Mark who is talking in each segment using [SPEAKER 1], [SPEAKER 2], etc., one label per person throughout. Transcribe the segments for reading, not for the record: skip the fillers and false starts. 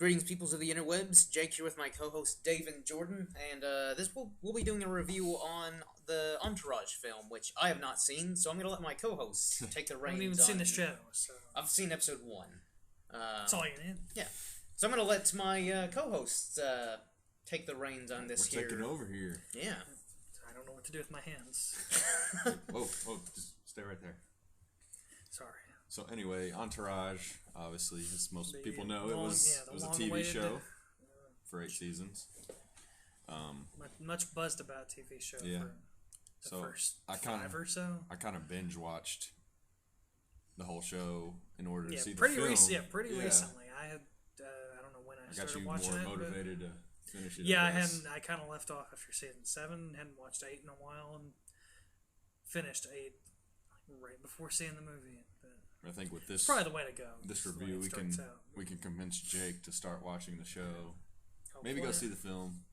[SPEAKER 1] Greetings, peoples of the interwebs. Jake here with my co-host Dave and Jordan, and we'll be doing a review on the Entourage film, which I have not seen. So I'm going to let my co-hosts take the
[SPEAKER 2] I
[SPEAKER 1] reins.
[SPEAKER 2] haven't even seen the show, so
[SPEAKER 1] I've seen episode 1.
[SPEAKER 2] that's all you need.
[SPEAKER 1] Yeah, so I'm going to let my co-hosts take the reins on this.
[SPEAKER 3] We're taking over here.
[SPEAKER 1] Yeah.
[SPEAKER 2] I don't know what to do with my hands.
[SPEAKER 3] Whoa, just stay right there.
[SPEAKER 2] Sorry.
[SPEAKER 3] So anyway, Entourage, obviously, as most people know,
[SPEAKER 2] long-
[SPEAKER 3] it was
[SPEAKER 2] yeah, the
[SPEAKER 3] a
[SPEAKER 2] long-awaited-
[SPEAKER 3] TV show for 8 seasons.
[SPEAKER 2] Much buzzed about TV show
[SPEAKER 3] Yeah.
[SPEAKER 2] for the
[SPEAKER 3] So
[SPEAKER 2] first
[SPEAKER 3] I kinda-
[SPEAKER 2] 5 or so.
[SPEAKER 3] I kind of binge watched the whole show in order to
[SPEAKER 2] Yeah,
[SPEAKER 3] see
[SPEAKER 2] pretty
[SPEAKER 3] the film.
[SPEAKER 2] pretty recently. I had I don't know when I
[SPEAKER 3] I got
[SPEAKER 2] started
[SPEAKER 3] you
[SPEAKER 2] watching
[SPEAKER 3] more
[SPEAKER 2] it. But
[SPEAKER 3] motivated to finish it.
[SPEAKER 2] yeah,
[SPEAKER 3] guess.
[SPEAKER 2] I kind of left off after season 7. Hadn't watched 8 in a while, and finished 8 right before seeing the movie. But
[SPEAKER 3] I think with this
[SPEAKER 2] probably the way to go.
[SPEAKER 3] this
[SPEAKER 2] Just the way
[SPEAKER 3] review,
[SPEAKER 2] it starts out.
[SPEAKER 3] we can convince Jake to start watching the show.
[SPEAKER 2] Hopefully.
[SPEAKER 3] Maybe go see the film.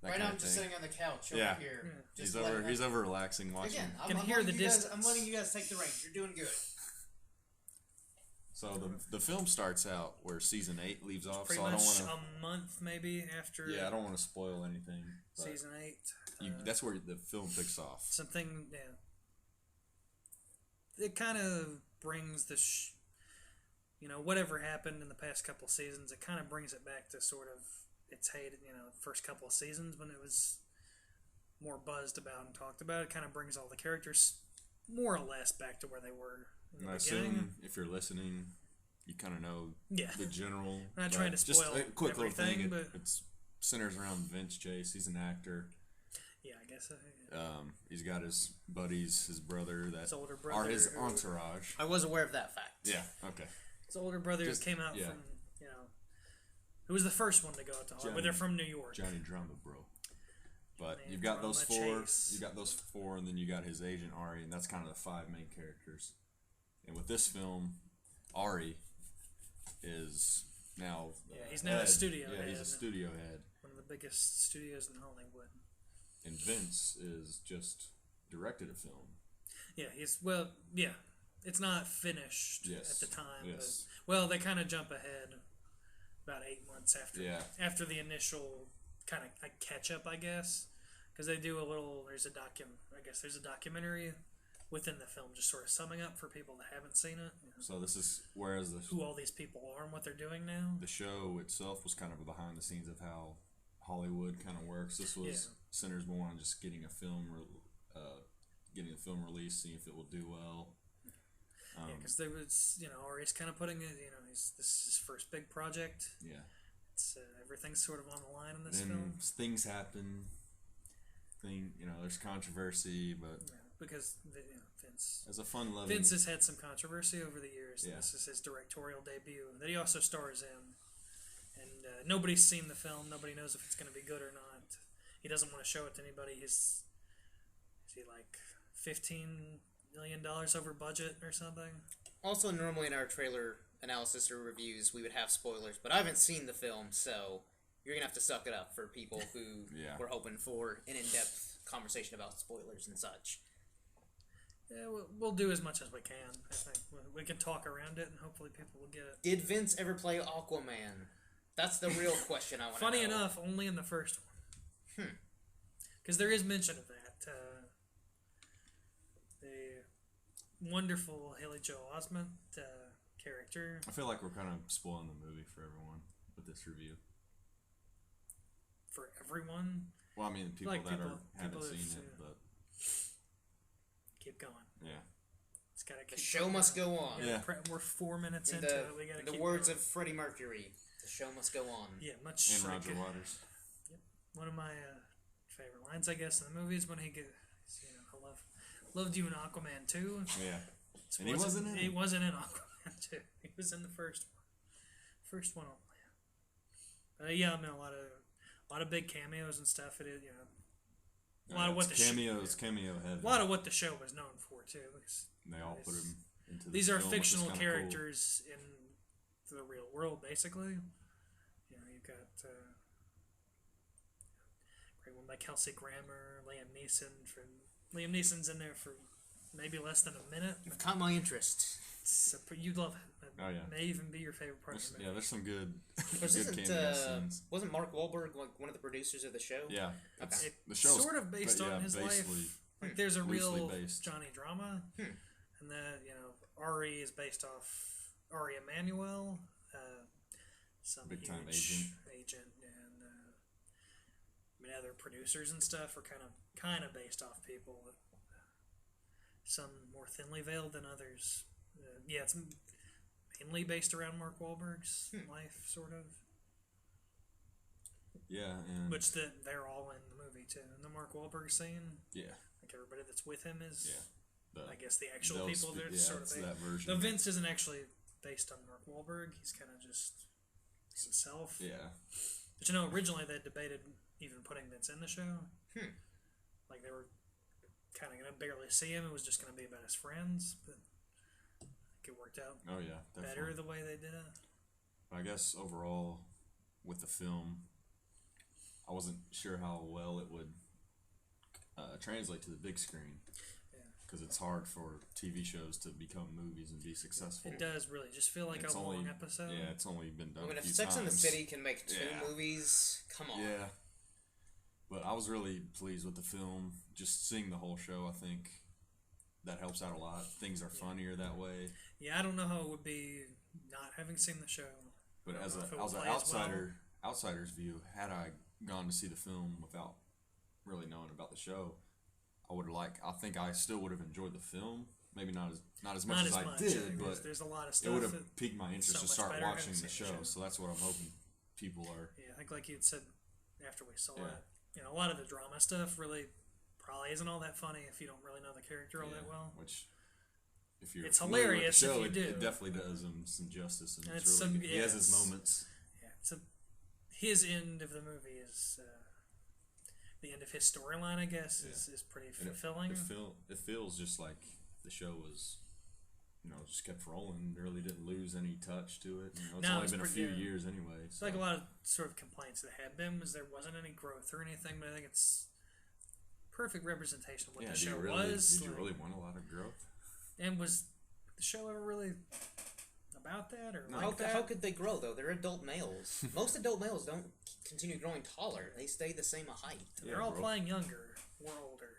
[SPEAKER 3] That
[SPEAKER 1] Right
[SPEAKER 3] kind
[SPEAKER 1] now
[SPEAKER 3] of
[SPEAKER 1] I'm just
[SPEAKER 3] thing.
[SPEAKER 1] sitting on the couch over
[SPEAKER 3] Yeah.
[SPEAKER 1] here.
[SPEAKER 2] Yeah.
[SPEAKER 1] Just
[SPEAKER 3] He's over relaxing watching.
[SPEAKER 1] Again,
[SPEAKER 2] Can
[SPEAKER 1] I'm
[SPEAKER 2] hear
[SPEAKER 1] letting
[SPEAKER 2] the
[SPEAKER 1] you guys-
[SPEAKER 2] distance.
[SPEAKER 1] I'm letting you guys take the reins. You're doing good.
[SPEAKER 3] So the film starts out where season 8 leaves off.
[SPEAKER 2] Pretty
[SPEAKER 3] So I don't
[SPEAKER 2] much
[SPEAKER 3] want
[SPEAKER 2] a month maybe after
[SPEAKER 3] to. Yeah, I don't want to spoil anything. but
[SPEAKER 2] season 8.
[SPEAKER 3] that's where the film picks off.
[SPEAKER 2] Something, yeah. It kind of brings the, whatever happened in the past couple of seasons, it kind of brings it back to sort of its heyday, first couple of seasons when it was more buzzed about and talked about. It kind of brings all the characters more or less back to where they were in
[SPEAKER 3] And
[SPEAKER 2] the
[SPEAKER 3] I
[SPEAKER 2] beginning.
[SPEAKER 3] assume if you're listening, you kind of know
[SPEAKER 2] Yeah.
[SPEAKER 3] the general.
[SPEAKER 2] I'm not trying to
[SPEAKER 3] just
[SPEAKER 2] spoil
[SPEAKER 3] a quick little thing.
[SPEAKER 2] everything, but
[SPEAKER 3] It's centers around Vince Chase. He's an actor.
[SPEAKER 2] yeah, I guess
[SPEAKER 3] He's got his buddies, his brother that
[SPEAKER 2] his older
[SPEAKER 3] are
[SPEAKER 2] brother.
[SPEAKER 3] his
[SPEAKER 2] who-
[SPEAKER 3] entourage.
[SPEAKER 1] I was aware of that fact.
[SPEAKER 3] Yeah. Okay.
[SPEAKER 2] His older brother
[SPEAKER 3] Just-
[SPEAKER 2] who came out
[SPEAKER 3] yeah.
[SPEAKER 2] from, who was the first one to go out to Hollywood.
[SPEAKER 3] Johnny-
[SPEAKER 2] They're from New York.
[SPEAKER 3] Johnny Drama, bro. But
[SPEAKER 2] Man,
[SPEAKER 3] you've got
[SPEAKER 2] Drama
[SPEAKER 3] those four.
[SPEAKER 2] Chase.
[SPEAKER 3] You got those four, and then you got his agent Ari, and that's kind of the 5 main characters. And with this film, Ari is now
[SPEAKER 2] Yeah, he's now a studio
[SPEAKER 3] Yeah, he's a
[SPEAKER 2] head.
[SPEAKER 3] studio head,
[SPEAKER 2] One of the biggest studios in Hollywood.
[SPEAKER 3] and Vince is just directed a film.
[SPEAKER 2] Yeah, it's not finished
[SPEAKER 3] Yes,
[SPEAKER 2] at the time.
[SPEAKER 3] yes.
[SPEAKER 2] But, they kind of jump ahead about 8 months after
[SPEAKER 3] Yeah.
[SPEAKER 2] after the initial kind of like catch up, I guess, because they do a little. There's a documentary within the film, just sort of summing up for people that haven't seen it.
[SPEAKER 3] So this is whereas
[SPEAKER 2] Who all these people are and what they're doing now.
[SPEAKER 3] the show itself was kind of behind the scenes of how Hollywood kind of works. This was centers more on just getting a film, getting a film released, seeing if it will do well.
[SPEAKER 2] Yeah, because there was, Ari's kind of putting it. This is his first big project.
[SPEAKER 3] Yeah.
[SPEAKER 2] It's everything's sort of on the line in this
[SPEAKER 3] Then
[SPEAKER 2] film.
[SPEAKER 3] things happen. There's controversy, but
[SPEAKER 2] Yeah, because Vince.
[SPEAKER 3] as a fun-loving,
[SPEAKER 2] Vince has had some controversy over the years.
[SPEAKER 3] Yeah.
[SPEAKER 2] This is his directorial debut that he also stars in. And nobody's seen the film. Nobody knows if it's going to be good or not. He doesn't want to show it to anybody. Is he like $15 million over budget or something?
[SPEAKER 1] Also, normally in our trailer analysis or reviews, we would have spoilers, but I haven't seen the film, so you're gonna have to suck it up for people who
[SPEAKER 3] Yeah.
[SPEAKER 1] were hoping for an in-depth conversation about spoilers and such.
[SPEAKER 2] Yeah, we'll do as much as we can. I think we can talk around it, and hopefully people will get it.
[SPEAKER 1] Did Vince ever play Aquaman? That's the real question I want to know.
[SPEAKER 2] Funny enough, only in the first one. Because there is mention of that. The wonderful Haley Joel Osment character.
[SPEAKER 3] I feel like we're kind of spoiling the movie for everyone with this review.
[SPEAKER 2] For everyone,
[SPEAKER 3] Well, I mean, people
[SPEAKER 2] Like
[SPEAKER 3] that
[SPEAKER 2] people
[SPEAKER 3] haven't
[SPEAKER 2] have
[SPEAKER 3] seen
[SPEAKER 2] seen
[SPEAKER 3] it,
[SPEAKER 2] it.
[SPEAKER 3] but
[SPEAKER 2] keep going.
[SPEAKER 3] yeah.
[SPEAKER 2] It's gotta keep
[SPEAKER 1] The show
[SPEAKER 2] going.
[SPEAKER 1] must go on.
[SPEAKER 3] Yeah.
[SPEAKER 2] We're 4 minutes
[SPEAKER 1] In
[SPEAKER 2] into it. We gotta
[SPEAKER 1] in the
[SPEAKER 2] keep
[SPEAKER 1] words
[SPEAKER 2] going.
[SPEAKER 1] of Freddie Mercury, the show must go on.
[SPEAKER 2] Yeah, much
[SPEAKER 3] And
[SPEAKER 2] like
[SPEAKER 3] Roger Waters.
[SPEAKER 2] one of my favorite lines, I guess, in the movie is when he gets, I loved you in Aquaman 2.
[SPEAKER 3] Yeah.
[SPEAKER 2] This
[SPEAKER 3] And he wasn't in it.
[SPEAKER 2] He wasn't in Aquaman 2. He was in the first one. First one only. Yeah, I mean a lot of big cameos and stuff. It is, a lot of what the
[SPEAKER 3] cameo heavy.
[SPEAKER 2] a lot of what the show was known for too. Because
[SPEAKER 3] And they all put him into
[SPEAKER 2] these
[SPEAKER 3] this
[SPEAKER 2] are
[SPEAKER 3] film, which is
[SPEAKER 2] fictional
[SPEAKER 3] kinda
[SPEAKER 2] characters in the real world, basically. You've got great one by Kelsey Grammer, Liam Neeson's in there for maybe less than a minute.
[SPEAKER 1] You've caught my interest.
[SPEAKER 2] You'd love it. It
[SPEAKER 3] Oh, yeah.
[SPEAKER 2] may even be your favorite part of the movie.
[SPEAKER 3] Yeah, there's some good,
[SPEAKER 1] Because
[SPEAKER 3] good cameo scenes.
[SPEAKER 1] wasn't Mark Wahlberg like one of the producers of the show?
[SPEAKER 3] Yeah.
[SPEAKER 1] Okay.
[SPEAKER 3] The show's
[SPEAKER 2] sort of based on his life. Like there's a
[SPEAKER 3] loosely
[SPEAKER 2] real
[SPEAKER 3] based.
[SPEAKER 2] Johnny drama, and then Ari is based off Ari Emanuel, some
[SPEAKER 3] Big time
[SPEAKER 2] huge agent, and I mean other producers and stuff are kind of based off people. Some more thinly veiled than others. Yeah, it's mainly based around Mark Wahlberg's life, sort of.
[SPEAKER 3] Yeah, and
[SPEAKER 2] Which they're all in the movie too. In the Mark Wahlberg scene,
[SPEAKER 3] yeah,
[SPEAKER 2] like everybody that's with him is,
[SPEAKER 3] yeah.
[SPEAKER 2] I guess the actual people. They're sort of
[SPEAKER 3] that version.
[SPEAKER 2] Though Vince isn't actually based on Mark Wahlberg. He's kind of just himself.
[SPEAKER 3] Yeah.
[SPEAKER 2] But originally they debated even putting Vince in the show. Like they were kind of going to barely see him. It was just going to be about his friends, but I think it worked out.
[SPEAKER 3] Oh yeah, definitely.
[SPEAKER 2] Better the way they did it.
[SPEAKER 3] I guess overall, with the film, I wasn't sure how well it would translate to the big screen. Because it's hard for TV shows to become movies and be successful.
[SPEAKER 2] It does really just feel like a long episode.
[SPEAKER 3] Yeah, it's only been done.
[SPEAKER 1] I mean,
[SPEAKER 3] a
[SPEAKER 1] if
[SPEAKER 3] few
[SPEAKER 1] Sex and the
[SPEAKER 3] times.
[SPEAKER 1] City can make 2 movies, come on.
[SPEAKER 3] Yeah. But I was really pleased with the film. Just seeing the whole show, I think that helps out a lot. Things are funnier that way.
[SPEAKER 2] Yeah, I don't know how it would be not having seen the show.
[SPEAKER 3] But as an outsider's view, had I gone to see the film without really knowing about the show, I think I still would have enjoyed the film. Maybe not as much as I did, but
[SPEAKER 2] there's a lot of stuff.
[SPEAKER 3] It would have piqued my interest to start watching the show.
[SPEAKER 2] show.
[SPEAKER 3] So that's what I'm hoping people are.
[SPEAKER 2] Yeah, I think like you'd said after we saw it, a lot of the drama stuff really probably isn't all that funny if you don't really know the character all that well.
[SPEAKER 3] Which, if you're
[SPEAKER 2] it's
[SPEAKER 3] familiar
[SPEAKER 2] hilarious
[SPEAKER 3] with the show,
[SPEAKER 2] if you do.
[SPEAKER 3] It definitely does him some justice, and it's
[SPEAKER 2] really
[SPEAKER 3] good. He has his moments.
[SPEAKER 2] Yeah, his end of the movie is. The end of his storyline, I guess, is pretty fulfilling.
[SPEAKER 3] It feels just like the show was, just kept rolling. Really didn't lose any touch to it. It's only been a few years anyway.
[SPEAKER 2] It's like a lot of sort of complaints that had been was there wasn't any growth or anything, but I think it's perfect representation of what the show was.
[SPEAKER 3] Did you really want a lot of growth?
[SPEAKER 2] And was the show ever really about that or
[SPEAKER 1] How could they grow though? They're adult males. Most adult males don't continue growing taller. They stay the same height.
[SPEAKER 2] They're all playing younger or older.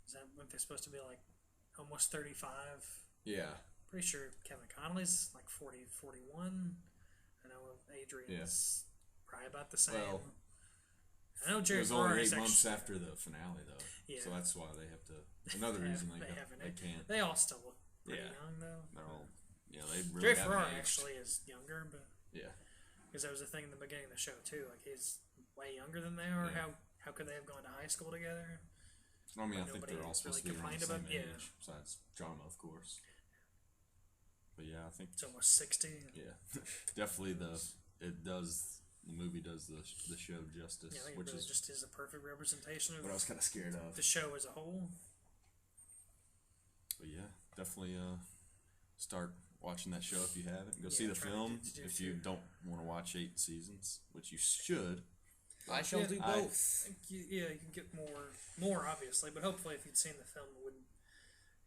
[SPEAKER 2] Is that what they're supposed to be like? Almost 35.
[SPEAKER 3] Yeah.
[SPEAKER 2] Pretty sure Kevin Connolly's like 40, 41. I know Adrian's probably about the same.
[SPEAKER 3] Well,
[SPEAKER 2] I know Jerry
[SPEAKER 3] it was only 8
[SPEAKER 2] Ferrara's
[SPEAKER 3] months after the finale though. Yeah. So that's why they have to. Another reason they can't.
[SPEAKER 2] They all still look pretty young though.
[SPEAKER 3] They're all. Yeah, they really.
[SPEAKER 2] Jerry Ferrara actually is younger, but because that was a thing in the beginning of the show too. Like he's way younger than they are.
[SPEAKER 3] Yeah.
[SPEAKER 2] How could they have gone to high school together?
[SPEAKER 3] I mean, I think they're all supposed to be around the same age.
[SPEAKER 2] Yeah.
[SPEAKER 3] Besides drama, of course. But yeah, I think
[SPEAKER 2] it's almost 60.
[SPEAKER 3] Yeah, definitely the movie does the show justice.
[SPEAKER 2] Yeah, I think
[SPEAKER 3] which
[SPEAKER 2] it really
[SPEAKER 3] is
[SPEAKER 2] just is a perfect representation of
[SPEAKER 3] what I was kind of scared of.
[SPEAKER 2] The show as a whole.
[SPEAKER 3] But yeah, definitely start watching that show if you haven't. Go see the film if you don't want to watch 8 seasons, which you should.
[SPEAKER 1] I shall do both.
[SPEAKER 2] You can get more obviously, but hopefully if you'd seen the film, it would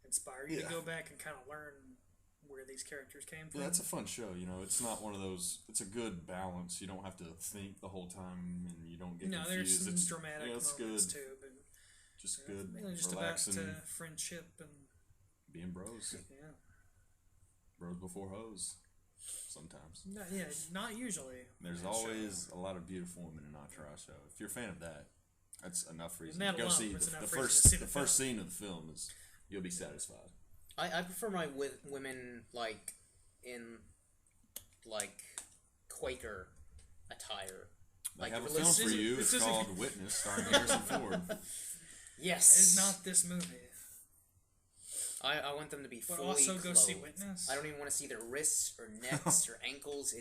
[SPEAKER 2] inspire you to go back and kind of learn where these characters came from.
[SPEAKER 3] Yeah, it's a fun show. It's not one of those. It's a good balance. You don't have to think the whole time, and you don't get confused.
[SPEAKER 2] There's some
[SPEAKER 3] it's
[SPEAKER 2] dramatic
[SPEAKER 3] it's
[SPEAKER 2] moments
[SPEAKER 3] good.
[SPEAKER 2] too, but
[SPEAKER 3] just good,
[SPEAKER 2] mainly just
[SPEAKER 3] relaxing,
[SPEAKER 2] about friendship and
[SPEAKER 3] being bros.
[SPEAKER 2] Yeah,
[SPEAKER 3] bros before hoes. Sometimes.
[SPEAKER 2] Not usually.
[SPEAKER 3] There's always a lot of beautiful women in Entourage show. If you're a fan of that, that's enough reason
[SPEAKER 2] to
[SPEAKER 3] go see the first scene of the film. Is you'll be satisfied.
[SPEAKER 1] I prefer my women in Quaker attire.
[SPEAKER 3] I have a film for you. It's called Witness, starring Harrison Ford.
[SPEAKER 1] Yes,
[SPEAKER 2] it's not this movie.
[SPEAKER 1] I want them to be fully
[SPEAKER 2] also
[SPEAKER 1] clothed.
[SPEAKER 2] Go see Witness.
[SPEAKER 1] I don't even want to see their wrists or necks or ankles.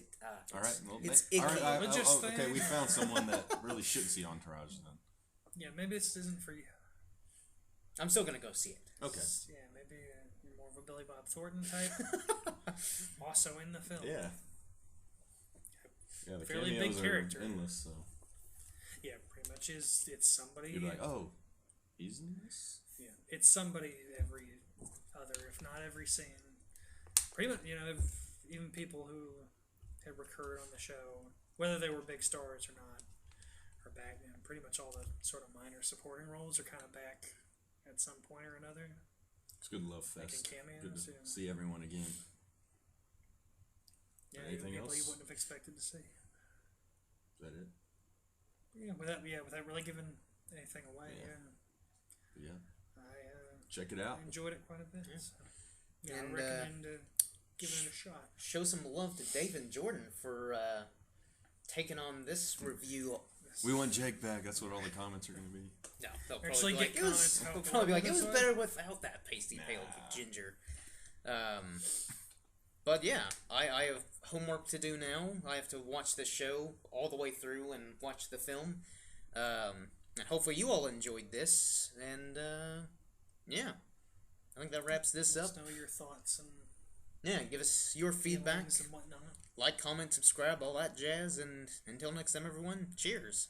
[SPEAKER 3] All right, well,
[SPEAKER 1] it's icky.
[SPEAKER 3] All right, okay, we found someone that really shouldn't see Entourage then.
[SPEAKER 2] Yeah, maybe this isn't for you.
[SPEAKER 1] I'm still gonna go see it.
[SPEAKER 3] Okay.
[SPEAKER 2] Yeah, maybe more of a Billy Bob Thornton type. Also in the film.
[SPEAKER 3] Yeah. Yeah, the
[SPEAKER 2] fairly
[SPEAKER 3] cameos
[SPEAKER 2] big character.
[SPEAKER 3] Are endless, so.
[SPEAKER 2] Yeah, pretty much it's somebody.
[SPEAKER 3] You're like, oh, he's in this?
[SPEAKER 2] Yeah, it's somebody every other, if not every scene. Pretty much, even people who had recurred on the show, whether they were big stars or not, are back. Pretty much all the sort of minor supporting roles are kind of back at some point or another.
[SPEAKER 3] It's good love fest.
[SPEAKER 2] Making cameos.
[SPEAKER 3] Good to see everyone again.
[SPEAKER 2] Yeah,
[SPEAKER 3] Anything
[SPEAKER 2] people
[SPEAKER 3] else?
[SPEAKER 2] you wouldn't have expected to see.
[SPEAKER 3] Is that it?
[SPEAKER 2] Yeah, without really giving anything away.
[SPEAKER 3] Yeah.
[SPEAKER 2] I
[SPEAKER 3] Check it out.
[SPEAKER 2] enjoyed it quite a bit.
[SPEAKER 1] Yeah.
[SPEAKER 2] So, yeah,
[SPEAKER 1] And,
[SPEAKER 2] I recommend giving it a shot.
[SPEAKER 1] Show some love to Dave and Jordan for taking on this review.
[SPEAKER 3] We want Jake back. That's what all the comments are going to be.
[SPEAKER 1] No, they'll
[SPEAKER 2] Actually
[SPEAKER 1] probably
[SPEAKER 2] get
[SPEAKER 1] be like,
[SPEAKER 2] comments
[SPEAKER 1] they'll
[SPEAKER 2] how
[SPEAKER 1] probably be like, it was
[SPEAKER 2] boring
[SPEAKER 1] better without that pasty pale ginger. But yeah, I have homework to do now. I have to watch the show all the way through and watch the film. And hopefully you all enjoyed this. And yeah, I think that wraps this
[SPEAKER 2] Let
[SPEAKER 1] up.
[SPEAKER 2] us know your thoughts and
[SPEAKER 1] Yeah, give us your feedback.
[SPEAKER 2] feelings and whatnot.
[SPEAKER 1] Like, comment, subscribe, all that jazz. And until next time, everyone, cheers.